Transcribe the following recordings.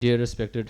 Dear respected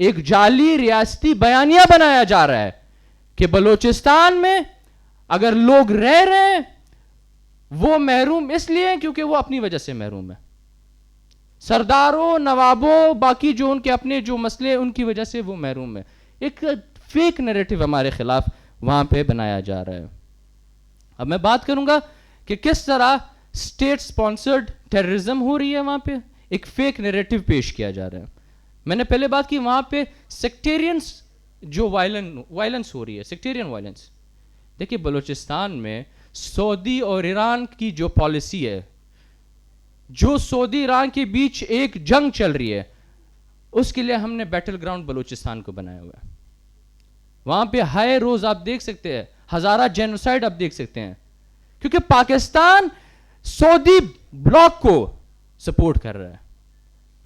ایک جعلی ریاستی بیانیہ بنایا جا رہا ہے کہ بلوچستان میں اگر لوگ رہ رہے ہیں وہ محروم اس لیے کیونکہ وہ اپنی وجہ سے محروم ہے. سرداروں, نوابوں, باقی جو ان کے اپنے جو مسئلے ان کی وجہ سے وہ محروم ہے. ایک فیک نیریٹو ہمارے خلاف وہاں پہ بنایا جا رہا ہے. اب میں بات کروں گا کہ کس طرح اسٹیٹ سپانسرڈ ٹیررزم ہو رہی ہے وہاں پہ, ایک فیک نیریٹو پیش کیا جا رہا ہے. میں نے پہلے بات کی وہاں پہ سیکٹیرینس جو وائلنس ہو رہی ہے, سیکٹیرین وائلنس. دیکھیے بلوچستان میں سعودی اور ایران کی جو پالیسی ہے, جو سعودی ایران کے بیچ ایک جنگ چل رہی ہے, اس کے لیے ہم نے بیٹل گراؤنڈ بلوچستان کو بنایا ہوا ہے. وہاں پہ ہائے روز آپ دیکھ سکتے ہیں, ہزارہ جینوسائیڈ آپ دیکھ سکتے ہیں, کیونکہ پاکستان سعودی بلاک کو سپورٹ کر رہا ہے,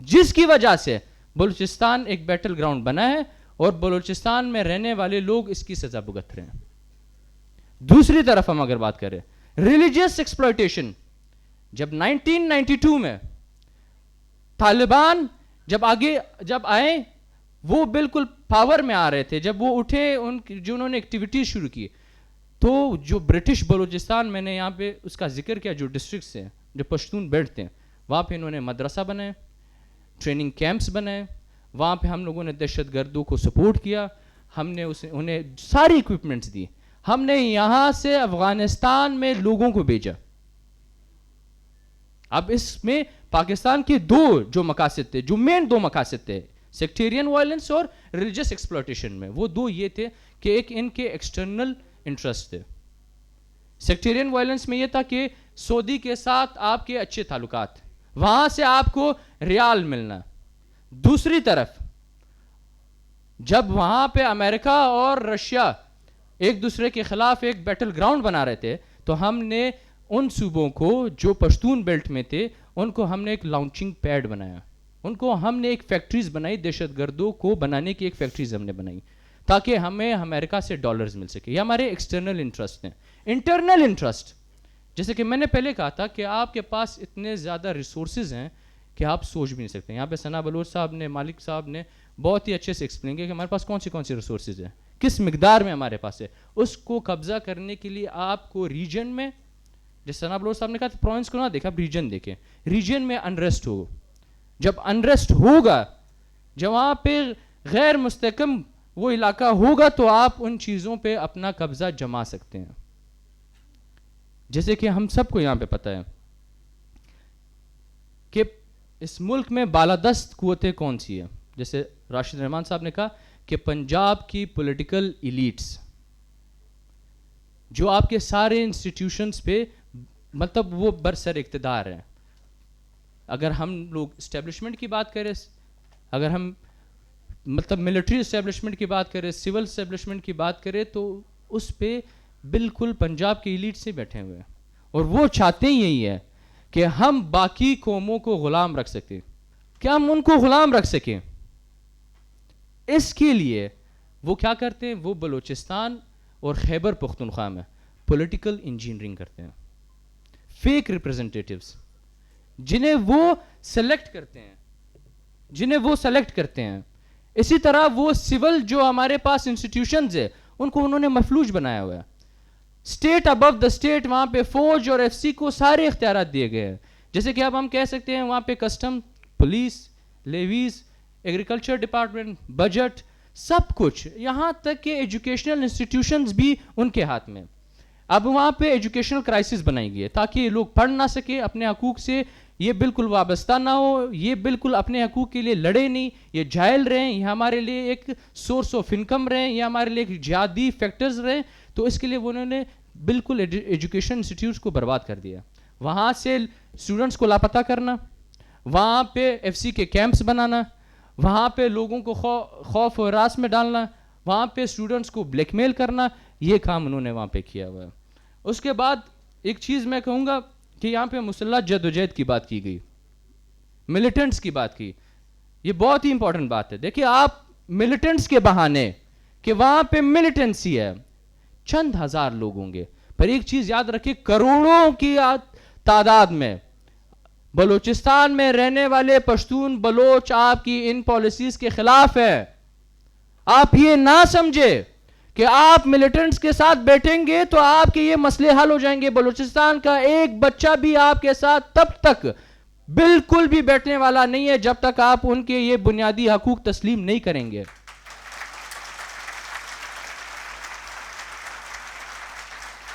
جس کی وجہ سے بلوچستان ایک بیٹل گراؤنڈ بنا ہے اور بلوچستان میں رہنے والے لوگ اس کی سزا بھگت رہے ہیں. دوسری طرف ہم اگر بات کریں ریلیجیس ایکسپلائٹیشن, جب 1992 میں طالبان جب آئے وہ بالکل پاور میں آ رہے تھے, جب وہ اٹھے جو انہوں نے ایکٹیویٹیز شروع کی, تو جو برٹش بلوچستان, میں نے یہاں پہ اس کا ذکر کیا, جو ڈسٹرکٹس ہیں جو پشتون بیلٹ ہیں, وہاں پہ انہوں نے مدرسہ بنائے, ٹریننگ کیمپس بنائے, وہاں پہ ہم لوگوں نے دہشت گردوں کو سپورٹ کیا, ہم نے انہیں ساری اکوپمنٹس دی, ہم نے یہاں سے افغانستان میں لوگوں کو بھیجا. اب اس میں پاکستان کے دو جو مقاصد تھے, جو مین دو مقاصد تھے, سیکٹیرین وائلنس اور ریلیجیس ایکسپلائٹیشن میں, وہ دو یہ تھے کہ ایک ان کے ایکسٹرنل انٹرسٹ تھے. سیکٹیرین وائلنس میں یہ تھا کہ سعودی کے ساتھ آپ کے اچھے تعلقات, وہاں سے آپ کو ریال ملنا. دوسری طرف جب وہاں پہ امریکہ اور رشیا ایک دوسرے کے خلاف ایک بیٹل گراؤنڈ بنا رہے تھے, تو ہم نے ان صوبوں کو جو پشتون بیلٹ میں تھے ان کو ہم نے ایک لانچنگ پیڈ بنایا, ان کو ہم نے ایک فیکٹریز بنائی, دہشت گردوں کو بنانے کی ایک فیکٹریز ہم نے بنائی تاکہ ہمیں امریکہ سے ڈالرز مل سکے. یہ ہمارے ایکسٹرنل انٹرسٹ ہیں. انٹرنل انٹرسٹ, جیسے کہ میں نے پہلے کہا تھا کہ آپ کے پاس اتنے زیادہ ریسورسز ہیں کہ آپ سوچ بھی نہیں سکتے. یہاں پہ ثنا بلوچ صاحب نے, مالک صاحب نے بہت ہی اچھے سے ایکسپلین کیا کہ ہمارے پاس کون سی ریسورسز ہیں, کس مقدار میں ہمارے پاس ہے. اس کو قبضہ کرنے کے لیے آپ کو ریجن میں, جس ثنا بلوچ صاحب نے کہا پروونس کو نہ دیکھیں, آپ ریجن دیکھیں. ریجن میں انریسٹ ہو, جب انریسٹ ہوگا, جب وہاں پہ غیر مستحکم وہ علاقہ ہوگا, تو آپ ان چیزوں پہ اپنا قبضہ جما سکتے ہیں. جیسے کہ ہم سب کو یہاں پہ پتہ ہے کہ اس ملک میں بالادست قوتیں کون سی ہیں. جیسے راشد رحمان صاحب نے کہا کہ پنجاب کی پولیٹیکل ایلیٹس جو آپ کے سارے انسٹیٹیوشنز پہ مطلب وہ برسر اقتدار ہیں. اگر ہم لوگ اسٹیبلشمنٹ کی بات کریں, اگر ہم مطلب ملٹری اسٹیبلشمنٹ کی بات کریں, سول اسٹیبلشمنٹ کی بات کریں, تو اس پہ بالکل پنجاب کی ایلیٹ سے بیٹھے ہوئے ہیں, اور وہ چاہتے یہی ہے کہ ہم باقی قوموں کو غلام رکھ سکیں, کہ ہم ان کو غلام رکھ سکیں. اس کے لیے وہ کیا کرتے ہیں, وہ بلوچستان اور خیبر پختونخوا میں پولیٹیکل انجینئرنگ کرتے ہیں. فیک ریپرزنٹیٹیوز جنہیں وہ سلیکٹ کرتے ہیں, اسی طرح وہ سول جو ہمارے پاس انسٹیٹیوشنز ہیں ان کو انہوں نے مفلوج بنایا ہوا ہے. اسٹیٹ ابو دا اسٹیٹ, وہاں پہ فوج اور ایف سی کو سارے اختیارات دیے گئے ہیں. جیسے کہ اب ہم کہہ سکتے ہیں وہاں پہ custom, police, levies, agriculture department, budget, سب کچھ, یہاں تک کہ ایجوکیشنل انسٹیٹیوشنز بھی ان کے ہاتھ میں. اب وہاں پہ ایجوکیشنل کرائسس بنائی گئی ہے تاکہ یہ لوگ پڑھ نہ سکے, اپنے حقوق سے یہ بالکل وابستہ نہ ہو, یہ بالکل اپنے حقوق کے لیے لڑے نہیں, یہ جاہل رہیں, یہ ہمارے لیے ایک سورس آف انکم رہیں, یہ ہمارے لیے ایک جہادی فیکٹرز رہیں. تو اس کے لیے انہوں نے بالکل ایجوکیشن انسٹیٹیوٹس کو برباد کر دیا. وہاں سے اسٹوڈنٹس کو لاپتہ کرنا, وہاں پہ ایف سی کے کیمپس بنانا, وہاں پہ لوگوں کو خوف و ہراس میں ڈالنا, وہاں پہ اسٹوڈنٹس کو بلیک میل کرنا, یہ کام انہوں نے وہاں پہ کیا ہوا ہے. اس کے بعد ایک چیز میں کہوں گا کہ یہاں پہ مسلح جدوجہد کی بات کی گئی, ملیٹنٹس کی بات کی, یہ بہت ہی امپورٹنٹ بات ہے. دیکھیے آپ ملیٹنٹس کے بہانے کہ وہاں پہ ملیٹنسی ہے, چند ہزار لوگ ہوں گے, پر ایک چیز یاد رکھیں, کروڑوں کی تعداد میں بلوچستان میں رہنے والے پشتون بلوچ آپ کی ان پالیسیز کے خلاف ہے. آپ یہ نہ سمجھے کہ آپ ملیٹنٹس کے ساتھ بیٹھیں گے تو آپ کے یہ مسئلے حل ہو جائیں گے. بلوچستان کا ایک بچہ بھی آپ کے ساتھ تب تک بالکل بھی بیٹھنے والا نہیں ہے جب تک آپ ان کے یہ بنیادی حقوق تسلیم نہیں کریں گے.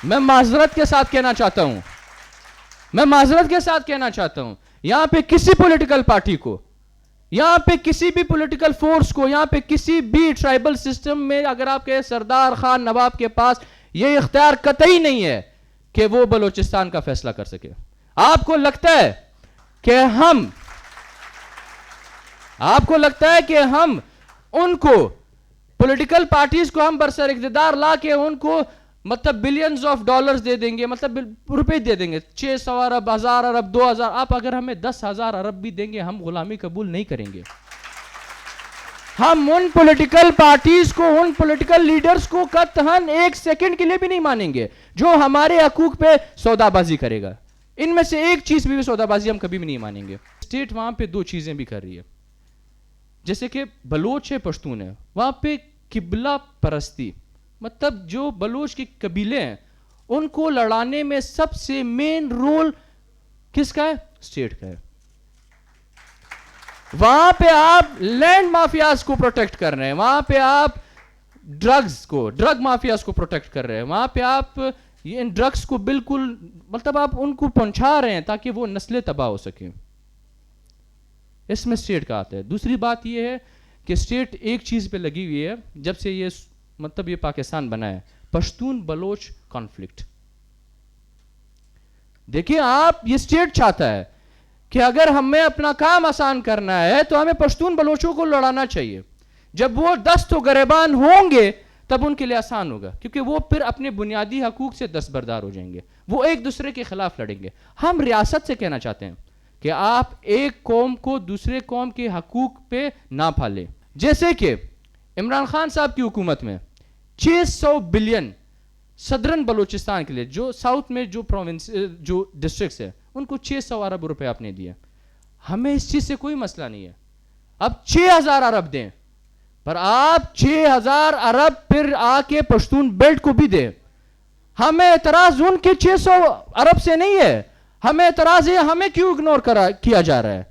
میں معذرت کے ساتھ کہنا چاہتا ہوں یہاں پہ کسی پولیٹیکل پارٹی کو, یہاں پہ کسی بھی پولیٹیکل فورس کو, یہاں پہ کسی بھی ٹرائبل سسٹم میں اگر آپ کے سردار خان نواب کے پاس یہ اختیار قطعی نہیں ہے کہ وہ بلوچستان کا فیصلہ کر سکے. آپ کو لگتا ہے کہ ہم ان کو پولیٹیکل پارٹیز کو ہم برسر اقتدار لا کے ان کو مطلب بلینز آف ڈالرز دے دیں گے, مطلب روپے دے دیں گے, 600 ارب, 1000 ارب, 2000, آپ اگر ہمیں 10,000 ارب بھی دیں گے ہم غلامی قبول نہیں کریں گے. ہم ان پولیٹیکل پارٹیز کو, ان پولیٹیکل لیڈرز کو قطعاً ایک سیکنڈ کے لیے بھی نہیں مانیں گے جو ہمارے حقوق پہ سودا بازی کرے گا. ان میں سے ایک چیز بھی سودا بازی ہم کبھی بھی نہیں مانیں گے. اسٹیٹ وہاں پہ 2 چیزیں بھی کر رہی ہے, جیسے کہ بلوچ ہے, پشتون ہے, وہاں پہ قبلہ پرستی, مطلب جو بلوچ کے قبیلے ہیں ان کو لڑانے میں سب سے مین رول کس کا ہے؟ اسٹیٹ کا ہے. وہاں پہ آپ لینڈ مافیاز کو پروٹیکٹ کر رہے ہیں, وہاں پہ آپ ڈرگ مافیاز کو پروٹیکٹ کر رہے ہیں, وہاں پہ آپ ان ڈرگز کو بالکل مطلب آپ ان کو پہنچا رہے ہیں تاکہ وہ نسلیں تباہ ہو سکیں. اس میں اسٹیٹ کا آتا ہے. دوسری بات یہ ہے کہ اسٹیٹ ایک چیز پہ لگی ہوئی ہے جب سے یہ مطلب یہ پاکستان بنا ہے, پشتون بلوچ کانفلکٹ. دیکھیں آپ, یہ اسٹیٹ چاہتا ہے کہ اگر ہمیں اپنا کام آسان کرنا ہے تو ہمیں پشتون بلوچوں کو لڑانا چاہیے. جب وہ دست و گریبان ہوں گے تب ان کے لیے آسان ہوگا, کیونکہ وہ پھر اپنے بنیادی حقوق سے دستبردار ہو جائیں گے, وہ ایک دوسرے کے خلاف لڑیں گے. ہم ریاست سے کہنا چاہتے ہیں کہ آپ ایک قوم کو دوسرے قوم کے حقوق پہ نہ پالیں. جیسے کہ عمران خان صاحب کی حکومت میں 600 بلین صدرن بلوچستان کے لیے, جو ساؤتھ میں جو ڈسٹرکٹس ہیں ان کو 600 ارب روپے آپ نے دیا. ہمیں اس چیز سے کوئی مسئلہ نہیں ہے, اب 6000 ارب دیں, پر آپ 6000 ارب پھر آ کے پشتون بیلٹ کو بھی دیں. ہمیں اعتراض ان کے 600 ارب سے نہیں ہے, ہمیں اعتراض ہے ہمیں کیوں اگنور کیا جا رہا ہے.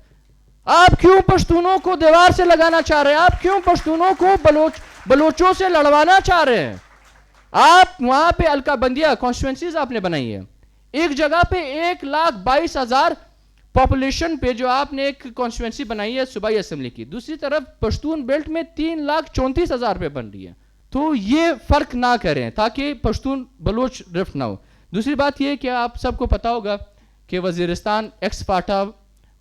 آپ کیوں پشتونوں کو دیوار سے لگانا چاہ رہے ہیں, آپ کیوں پشتونوں کو بلوچوں سے لڑوانا چاہ رہے ہیں. آپ وہاں پہ الکا بندیہ کانسٹیٹوئنسیز آپ نے بنائی ہے, ایک جگہ پہ 1,22,000 پاپولیشن پہ جو آپ نے ایک کانسٹیٹوئنسی بنائی ہے صوبائی اسمبلی کی, دوسری طرف پشتون بیلٹ میں 3,34,000 پہ بن رہی ہے. تو یہ فرق نہ کریں تاکہ پشتون بلوچ رفٹ نہ ہو. دوسری بات یہ کہ آپ سب کو پتا ہوگا کہ وزیرستان ایکس پاٹا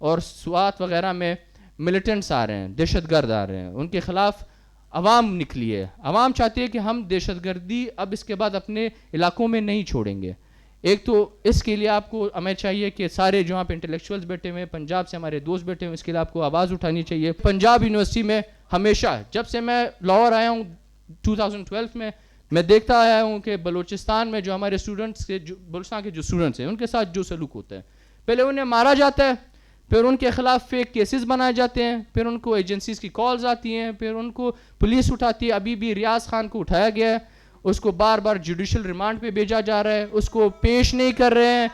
اور سوات وغیرہ میں ملیٹنٹس آ رہے ہیں, دہشت گرد آ رہے ہیں, ان کے خلاف عوام نکلی ہے. عوام چاہتی ہے کہ ہم دہشت گردی اب اس کے بعد اپنے علاقوں میں نہیں چھوڑیں گے. ایک تو اس کے لیے آپ کو ہمیں چاہیے کہ سارے جو وہاں پہ انٹلیکچوئلز بیٹھے ہوئے ہیں, پنجاب سے ہمارے دوست بیٹھے ہوئے ہیں, اس کے لیے آپ کو آواز اٹھانی چاہیے. پنجاب یونیورسٹی میں ہمیشہ جب سے میں لاہور آیا ہوں 2012 میں دیکھتا آیا ہوں کہ بلوچستان میں جو ہمارے اسٹوڈنٹس کے بلوچستان کے جو اسٹوڈنٹس ہیں ان کے ساتھ جو سلوک ہوتا ہے, پہلے انہیں مارا جاتا ہے, پھر ان کے خلاف فیک کیسز بنائے جاتے ہیں, پھر ان کو ایجنسیز کی کالز آتی ہیں, پھر ان کو پولیس اٹھاتی ہے. ابھی بھی ریاض خان کو اٹھایا گیا ہے, اس کو بار بار جوڈیشل ریمانڈ پہ بھیجا جا رہا ہے, اس کو پیش نہیں کر رہے ہیں.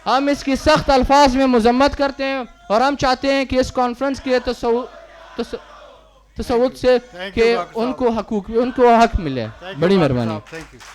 ہم اس کی سخت الفاظ میں مذمت کرتے ہیں اور ہم چاہتے ہیں کہ اس کانفرنس کے تصوت سے کہ ان کو حق ملے. بڑی مہربانی.